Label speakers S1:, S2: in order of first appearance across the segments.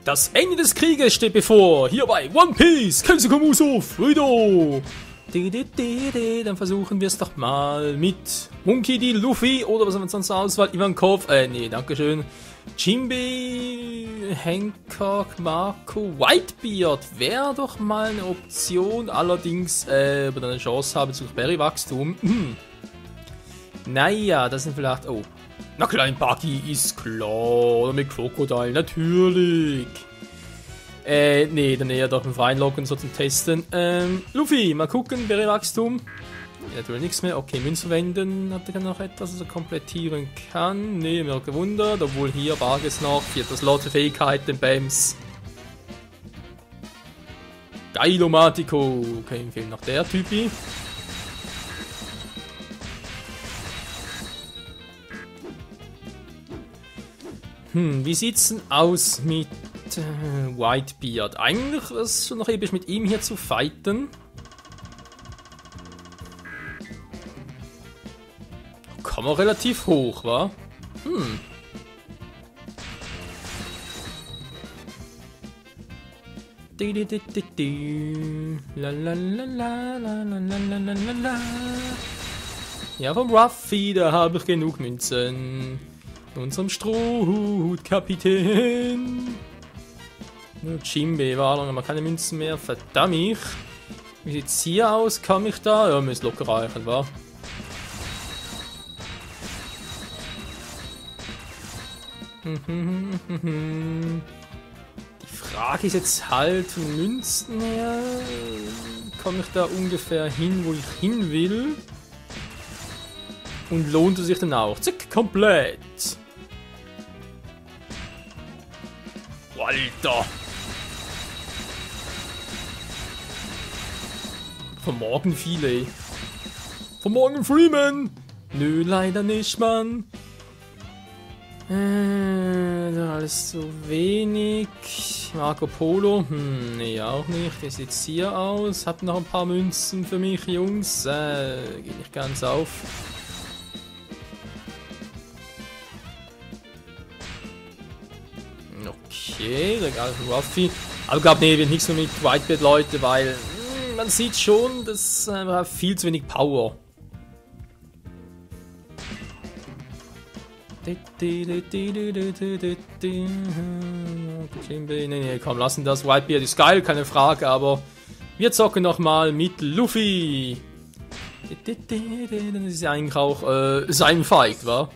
S1: Das Ende des Krieges steht bevor. Hier bei One Piece. Kensuke Muso, Frido. Dann versuchen wir es doch mal mit Monkey D. Luffy oder was haben wir sonst zur Auswahl? Ivankov, nee, dankeschön. Jinbe, Hancock, Marco, Whitebeard wäre doch mal eine Option. Allerdings, ob wir dann eine Chance haben zu Berry-Wachstum. Naja, das sind vielleicht... Oh, na klar, Buggy ist klar. Oder mit Crocodile, natürlich. Nee, dann eher doch einen freien Locken so zum Testen. Luffy, mal gucken, Berry-Wachstum. Natürlich nichts mehr. Okay, Münzen wenden. Hat er noch etwas, was er komplettieren kann? Nee, mir hat gewundert. Obwohl hier Barges noch. Vierter Slot für Fähigkeiten, Bams. Geilomatico. Okay, ihm fehlt noch der Typi. Wie sieht's denn aus mit Whitebeard? Eigentlich ist es schon noch episch mit ihm hier zu fighten. Kann man relativ hoch, wa? Ja, vom Ruffy, da habe ich genug Münzen. Unserem Strohhut-Kapitän. Jinbe war lange mal keine Münzen mehr. Verdammt. Wie sieht's hier aus? Kann ich da? Ja, müsste locker reichen, wa? Die Frage ist jetzt halt von Münzen her. Komme ich da ungefähr hin, wo ich hin will? Und lohnt es sich dann auch? Zack, komplett. Alter! Von morgen viele. Von morgen Freeman! Nö, leider nicht, Mann. Alles zu wenig. Marco Polo? Nee, auch nicht. Wie sieht's hier aus? Habt noch ein paar Münzen für mich, Jungs? Geht nicht ganz auf. Okay, Regal von Ruffy. Aber ich glaube, nee, wird nichts mehr mit Whitebeard, Leute, weil man sieht schon, das hat viel zu wenig Power. Nee, komm, lassen das. Whitebeard ist geil, keine Frage, aber wir zocken nochmal mit Luffy. Das ist ja eigentlich auch sein Fight, wa?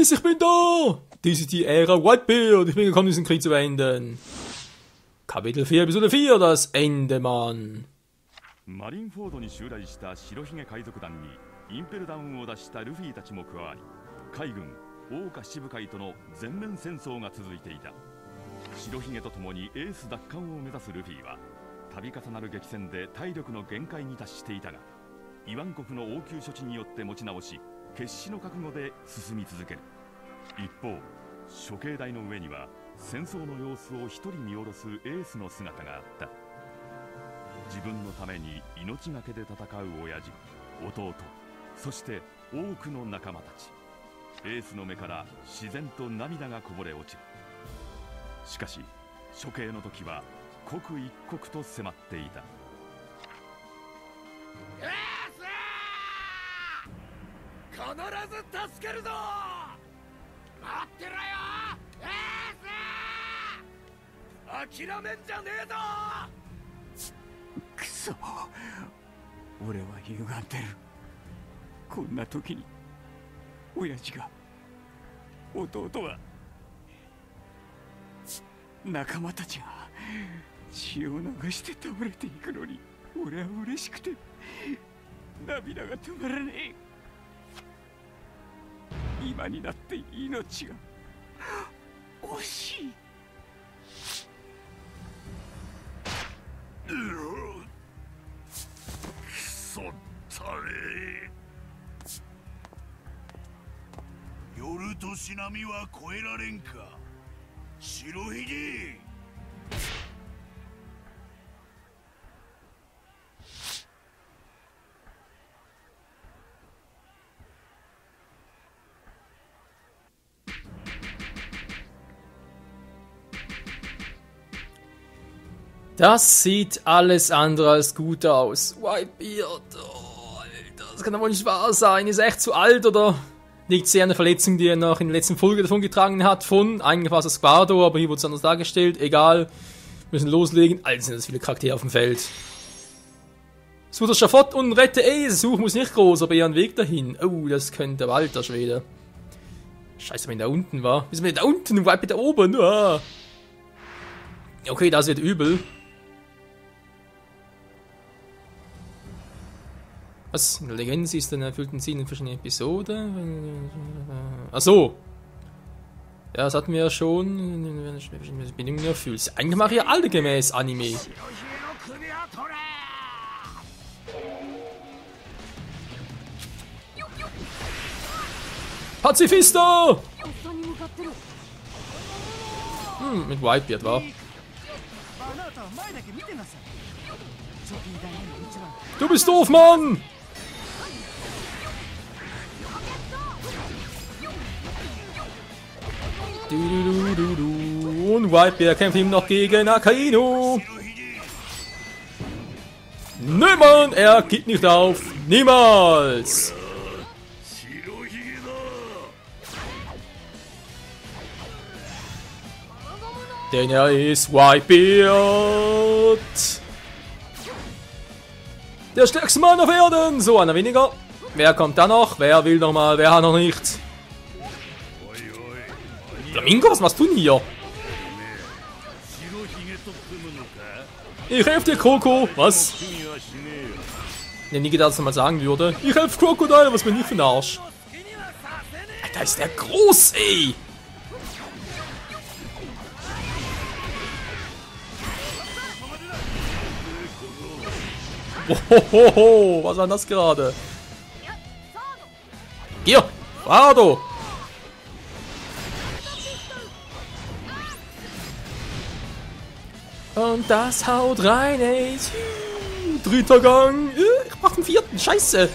S1: Ich bin da! Dies ist die Ära Whitebeard. Ich bin gekommen, diesen Krieg zu beenden. Kapitel 4, Episode 4, das Ende, Mann.
S2: Marineford に襲来した白ひげ海賊団にインペルダウンを出したルフィたちも加わり、海軍大岡七部会との全面戦争が続いていた。白ひげとともにエース奪還を目指すルフィは、度重なる激戦で体力の限界に達していたが、イワン国の応急処置によって持ち直し、決死の覚悟で進み続ける。一方、処刑台の上には戦争の様子を一人見下ろすエースの姿があった。自分のために命がけで戦う親父、弟、そして多くの仲間たち。エースの目から自然と涙がこぼれ落ちる。しかし処刑の時は刻一刻と迫っていた。必ず助けるぞ。待ってろよ、エース。諦めんじゃねえぞ。くそ、俺は歪んでる。こんな時に親父が、弟は、仲間たちが血を流して倒れていくのに、俺は嬉しくて涙が止まらねえ。今になって命が惜しい。くそったれ。夜としなみは越えられんか、白ひげ。
S1: Das sieht alles andere als gut aus. Whitebeard, oh, Alter, das kann doch wohl nicht wahr sein. Ist er echt zu alt oder liegt es eher an der Verletzung, die er noch in der letzten Folge davon getragen hat? Eigentlich war es das Squado, aber hier wurde es anders dargestellt. Egal, wir müssen loslegen. Alter, sind das viele Charaktere auf dem Feld. Such das Schafott und rette Such muss nicht groß, aber eher einen Weg dahin. Oh, das könnte Walter Schwede. Scheiße, wenn der da unten war. Wie sind wir da unten und Whitebeard da oben? Ah. Okay, das wird übel. Was? Eine Legende ist dann erfüllten Sinn in verschiedenen Episoden. Achso. Ja, das hatten wir ja schon. Wenn du verschiedene Bedingungen erfüllst. Eigentlich mache ich ja alle gemäß Anime. Pazifisto! Mit Whitebeard war. Du bist doof, Mann! Und Whitebeard kämpft ihm noch gegen Akainu. Nö, Mann, er gibt nicht auf. Niemals! Denn er ist Whitebeard. Der stärkste Mann auf Erden. So, einer weniger. Wer kommt da noch? Wer will noch mal? Wer hat noch nicht? Flamingo, was machst du denn hier? Ich helfe dir, Kroko. Was? Ich hätte nie gedacht, dass er mal sagen würde. Ich helfe Crocodile, was bin ich für ein Arsch? Alter, ist der groß, ey. Hohoho, was war das gerade? Hier, Fardo! Und das haut rein, ey. Dritter Gang. Ich mach den vierten, scheiße.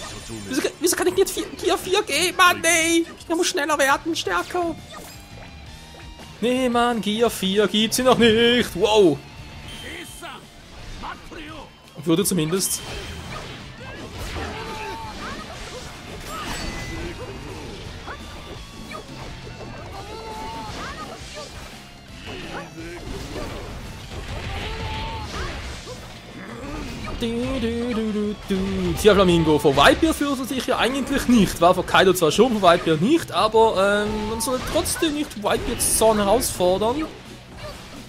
S1: Wieso kann ich nicht Gear 4 geben, Mann, ey? Ich muss schneller werden, stärker. Nee, Mann, Gear 4 gibt's hier noch nicht. Wow. Würde zumindest. Tja, Flamingo, vor Whitebeard fürchtet sich ja eigentlich nicht. War vor Kaido zwar schon, vor Whitebeard nicht, aber man soll trotzdem nicht Whitebeards Zorn herausfordern.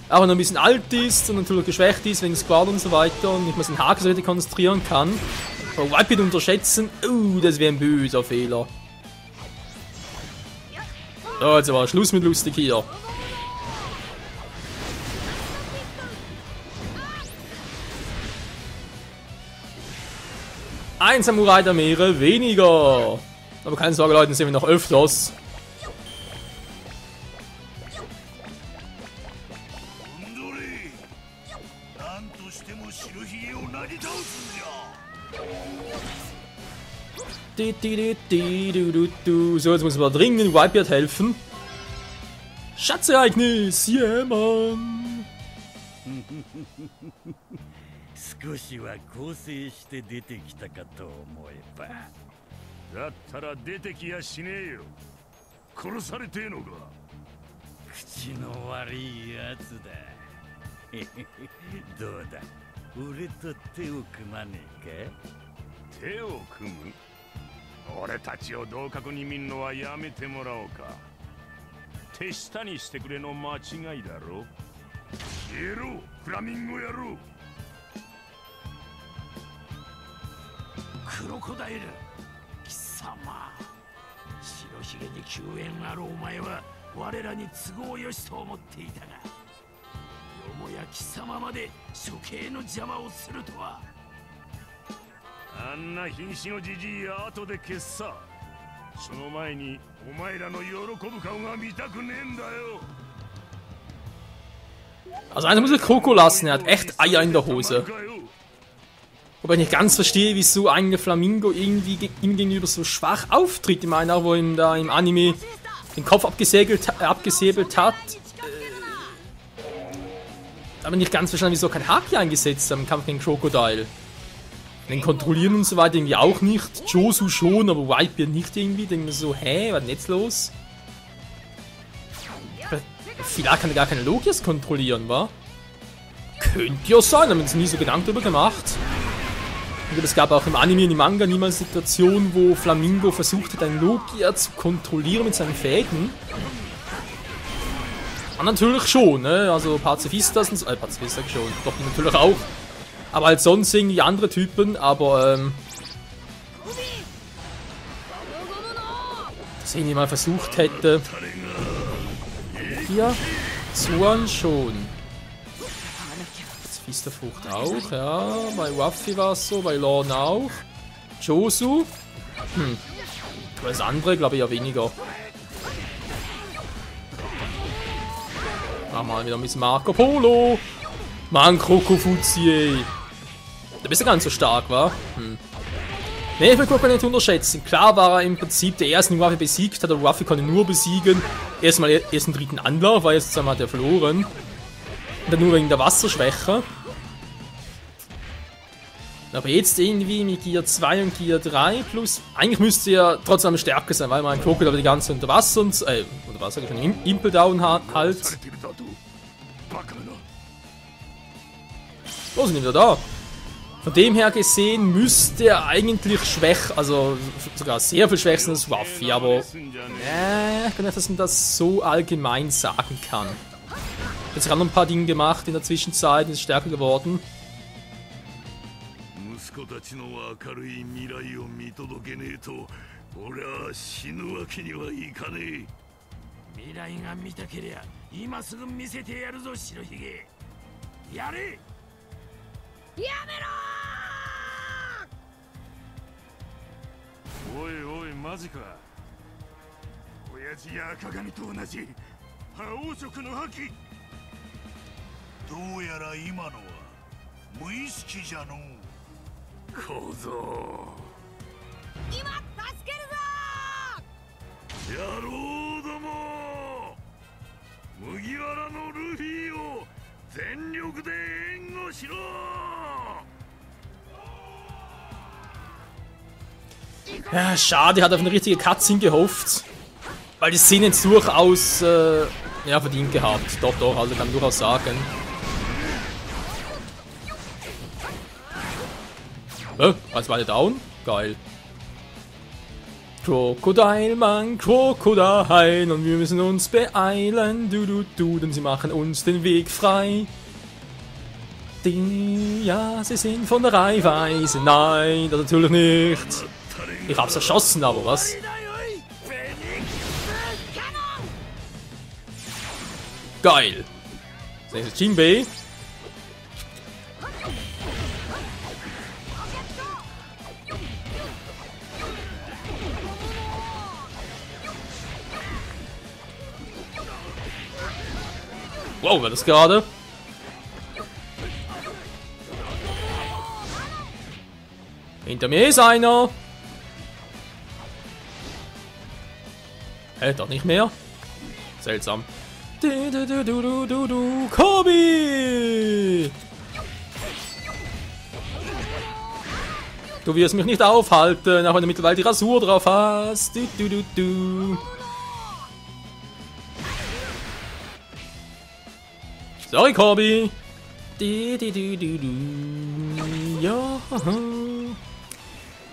S1: Auch wenn er ein bisschen alt ist und natürlich geschwächt ist wegen Squad und so weiter und nicht mehr seinen Haken so richtig konzentrieren kann. Aber Whitebeard unterschätzen, das wäre ein böser Fehler. So, jetzt aber Schluss mit lustig hier. Ein Samurai der Meere weniger. Aber keine Sorge, Leute, das sehen wir noch öfters. So, jetzt muss man dringend Whitebeard helfen. Schatzereignis! Yeah, Mann!
S3: 少しは構成して出てきたかと思えば。
S2: だったら出てきやしねえよ。殺されてえのか。
S3: 口の悪いやつだ。どうだ、俺と手を組まねえか。
S2: 手を組む？俺たちを同格に見んのはやめてもらおうか。手下にしてくれの間違いだろ。消えろ、フラミンゴ野郎。
S3: クロコダイル、貴様。白ひげに救援あるお前は我らに都合よしと思っていたが、よもや貴様まで処刑の邪魔をするとは。
S2: あんな瀕死のじじいや後で消すさ。その前にお前らの喜ぶ顔が見たくねえんだよ。
S1: Also einer muss ich Kroko lassen, er hat echt Eier in der Hose. Wobei ich nicht ganz verstehe, wieso eigentlich Flamingo irgendwie ihm gegenüber so schwach auftritt. Ich meine auch, wo ihm da im Anime den Kopf abgesäbelt hat. aber nicht ganz verstanden, wieso kein Haki eingesetzt haben im Kampf gegen Crocodile. Den Kontrollieren und so weiter irgendwie auch nicht. Josu schon, aber Whitebeard nicht irgendwie. Denken wir so, hä, was ist denn jetzt los? Vielleicht kann er gar keine Logias kontrollieren, wa? Könnte ja sein, haben wir uns nie so Gedanken darüber gemacht. Und es gab auch im Anime und im Manga niemals Situationen, wo Flamingo versucht hat, einen Logia zu kontrollieren mit seinen Fäden. Und natürlich schon, ne? Also Pazifistas und so. Pazifistas schon, doch natürlich auch. Aber halt sonst irgendwie andere Typen, aber dass ich mal versucht hätte. Hier, Zuan schon. Pazifista-Frucht auch, ja. Bei Ruffy war es so, bei Lorne auch. Josu. Aber das andere glaube ich ja weniger. Mach mal wieder mit Marco Polo. Mann, Krokofuzi. Da bist du ganz so stark, wa? Ne, ich will Kroko nicht unterschätzen. Klar war er im Prinzip der erste, den Ruffy besiegt hat, aber Ruffy konnte nur besiegen. Erst im dritten Anlauf, weil jetzt zusammen hat er verloren. Und dann nur wegen der Wasserschwäche. Aber jetzt irgendwie mit Gear 2 und Gear 3 plus. Eigentlich müsste er trotzdem stärker sein, weil man Kroko aber die ganze Unterwasser und. Unterwasser, Impel Down halt. Oh, sind wieder da. Von dem her gesehen müsste er eigentlich schwächer, also sogar sehr viel schwächer sein als Ruffy, aber ich kann nicht, dass man das so allgemein sagen kann. Jetzt haben noch ein paar Dinge gemacht in der Zwischenzeit, ist stärker geworden.
S3: おいおいマジか。親父や赤髪と同じ覇王色の覇気。どうやら今のは無意識じゃのう。小僧。今助けるぞ。野郎ども。麦わらのルフィを全力で援護しろ。
S1: Ja, schade, hat auf eine richtige Cutscene gehofft. Weil die Szene jetzt durchaus ja, verdient gehabt. Doch, doch, also kann man durchaus sagen. Was war der down? Geil. Crocodile, Mann, Crocodile. Und wir müssen uns beeilen. Denn sie machen uns den Weg frei. Ja, sie sind von der Reihweise. Nein, das natürlich nicht. Ich hab's erschossen, aber was? Geil. Das ist Jinbei. Wow, war das gerade? Hinter mir ist einer. Doch nicht mehr. Seltsam. Kobi! Du wirst mich nicht aufhalten, auch wenn du mittlerweile die Rasur drauf hast. Sorry, Kobi. Ja.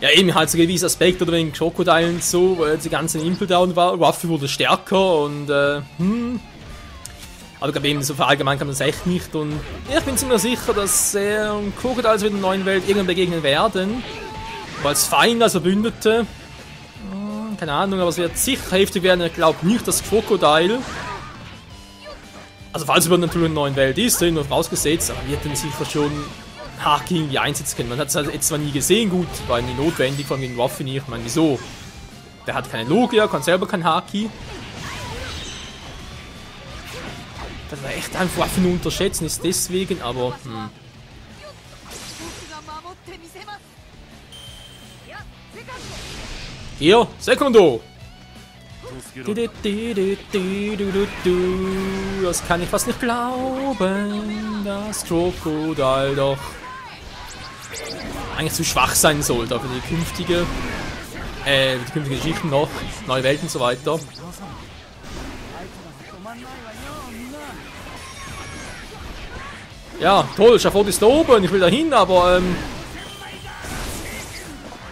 S1: Ja, eben halt so gewisse Aspekte oder wegen Crocodile und so, wo jetzt die ganzen Impel down war. Ruffy wurde stärker und aber ich glaube eben, so verallgemein kann man das echt nicht. Und ich bin ziemlich sicher, dass er und Crocodile in der neuen Welt irgendwann begegnen werden. Aber als Feind, als Verbündete. Keine Ahnung, aber es wird sicher heftig werden. Ich glaube nicht, dass Crocodile. Also falls er natürlich in der neuen Welt ist, nur vorausgesetzt, aber wird dann sicher schon Haki irgendwie einsetzen können. Man hat es halt jetzt zwar nie gesehen, gut, war nie notwendig, vor allem gegen Ruffy nicht. Ich meine, wieso? Der hat keine Logia, kann selber kein Haki. Das war echt einfach Ruffy nur unterschätzen, ist deswegen, aber Hier, Sekundo! Das kann ich fast nicht glauben, dass Crocodile doch eigentlich zu schwach sein sollte für die künftigen Geschichten noch, neue Welten und so weiter. Ja, toll, Schafott ist da oben, ich will da hin, aber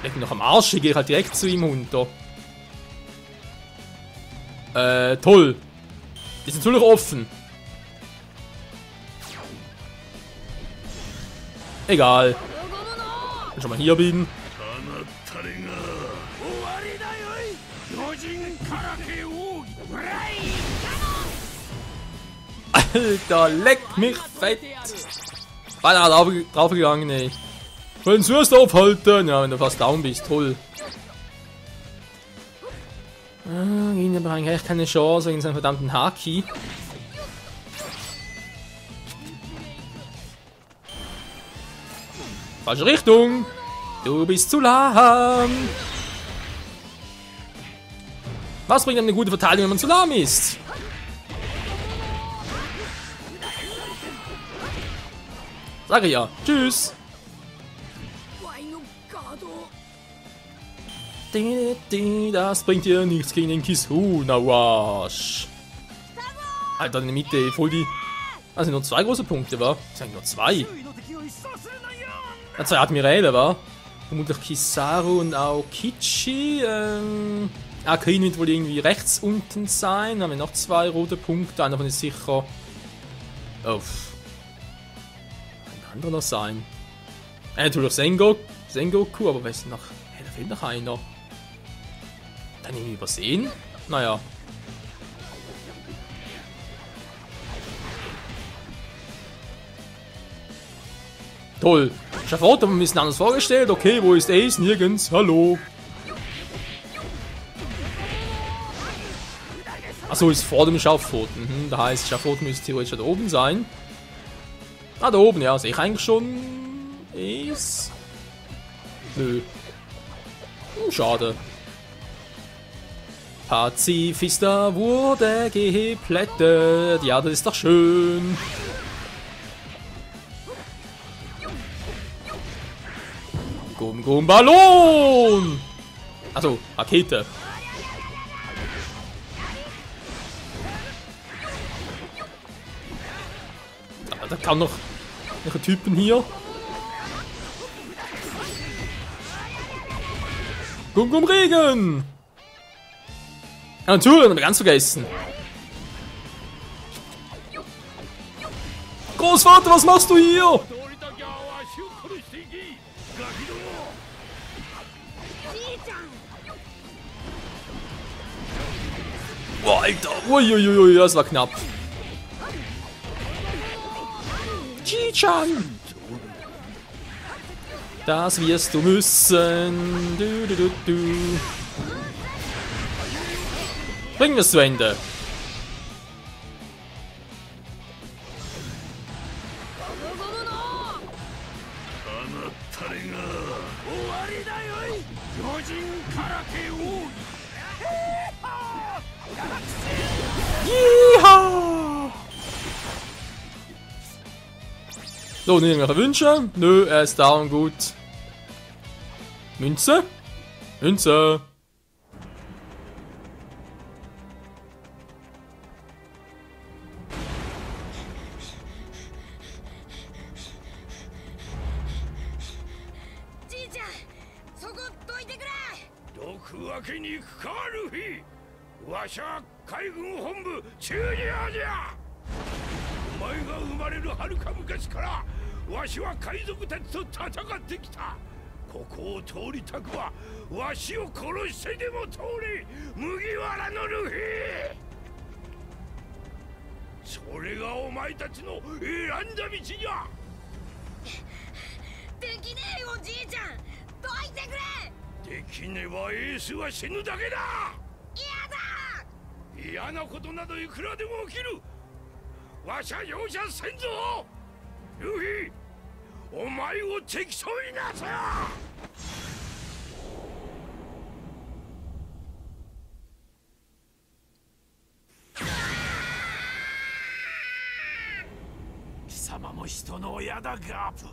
S1: leg mich noch am Arsch, ich gehe halt direkt zu ihm runter. Toll. Die sind natürlich offen. Egal. Wenn ich schon mal hier bin. Alter, leck mich fett. Beinahe draufgegangen, ey. Wollen Sie erst aufhalten? Ja, wenn du fast down bist, toll. Gegen den Bereich echt keine Chance gegen seinen verdammten Haki. Falsche Richtung. Du bist zu lahm. Was bringt eine gute Verteidigung, wenn man zu lahm ist? Sage ja. Tschüss. Das bringt dir nichts gegen den Kisuna-Wash. Alter, in der Mitte, voll die... Also nur 2 große Punkte, war? Ich sag nur 2. Ja, 2 Admiräle, war? Vermutlich Kizaru und auch Kichi. Akin wird wohl irgendwie rechts unten sein. Dann haben wir noch 2 rote Punkte. Einer davon ist sicher... Oh. Kann ein anderer noch sein. Natürlich Sengoku, aber wer ist noch... Hey, da fehlt noch einer. Dann irgendwie übersehen? Naja. Toll. Schafott haben wir ein bisschen anders vorgestellt. Okay, wo ist Ace? Nirgends. Hallo. Achso, ist vor dem Schafott. Da heißt, Schafott müsste theoretisch da oben sein. Ah, da oben, ja. Sehe ich eigentlich schon Ace? Nö. Schade. Pazifista wurde geplättet. Ja, das ist doch schön. Gum Ballon! Achso, Rakete. Da kann noch welche Typen hier. Gum Regen! Ja, natürlich, haben wir ganz vergessen. Großvater, was machst du hier? Boah, Alter. Uiuiui, das war knapp. Ji-chan! Das wirst du müssen. Bringen wir es zu Ende. Yeehaw! So, irgendwelche Wünsche? Nö, er ist da und gut. Münze? Münze.
S3: 様も人の親だガープ。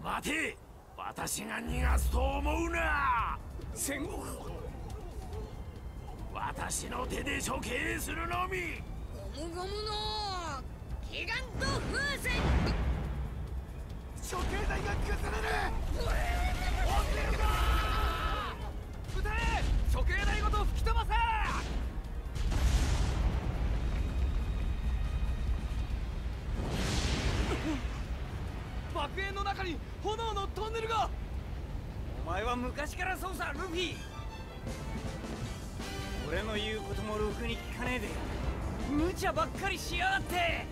S3: 待て、私が逃がすと思うな。戦国、私の手で処刑するのみ。
S4: ゴムゴムのギガント風船。
S3: 処刑台が崩れる。落ちるな。撃て、処刑台ごと吹き飛ばせ。爆炎の中に炎のトンネルが。お前は昔からそうさ、ルフィ。俺の言うこともろくに聞かねえで無茶ばっかりしやがって。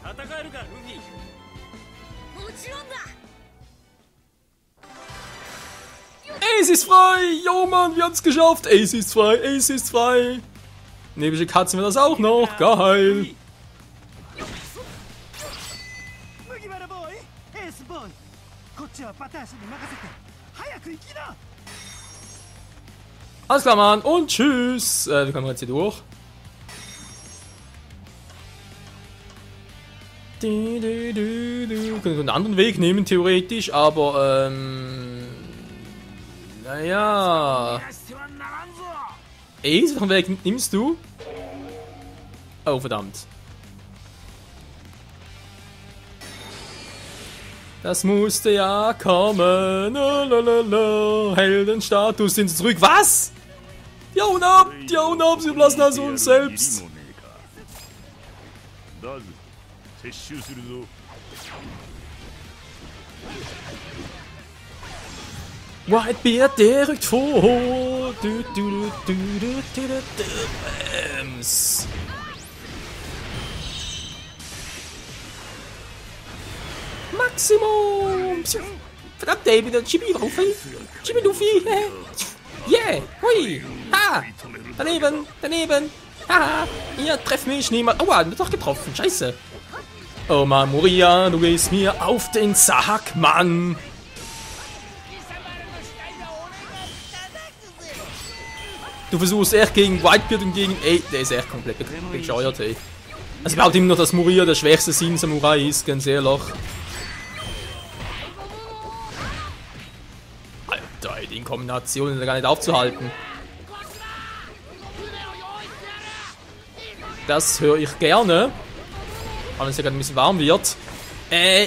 S3: 戦えるか、ルフィ。
S4: もちろんだ。
S1: Ace ist frei! Jo Mann, wir haben's geschafft! Ace ist frei! Ace ist frei! Nebelschig hatten wir das auch noch! Geil! Alles klar, Mann! Und tschüss! Wie kommen wir jetzt hier durch? Wir können einen anderen Weg nehmen, theoretisch, aber naja. Ace, welchen Weg nimmst du? Oh, verdammt. Das musste ja kommen. Lalalala. Heldenstatus sind sie zurück. Was? Die hauen ab! Die hauen ab! Sie überlassen also uns selbst. Whitebeard, der rückt vor. Bams. Maximum. Verdammt, David, der Chibi Luffy. Chibi Luffy. Yeah. Hui. Ha. Daneben. Daneben. Haha. Ihr trefft mich niemand. Aua, doch getroffen. Scheiße. Oh Mann, Moria, du gehst mir auf den Sack, Mann. Du versuchst echt gegen Whitebeard und gegen... Ey, der ist echt komplett bescheuert, ey. Also ich behaupte immer noch, dass Moria der schwächste Sin-Samurai ist, ganz ehrlich. Alter, ey, die Kombination ist ja gar nicht aufzuhalten. Das höre ich gerne. Weil es ja gerade ein bisschen warm wird.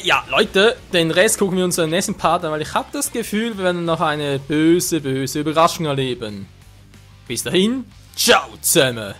S1: Ja, Leute, den Rest gucken wir uns im nächsten Part an, weil ich habe das Gefühl, wir werden noch eine böse, böse Überraschung erleben. Bis dahin, ciao zusammen!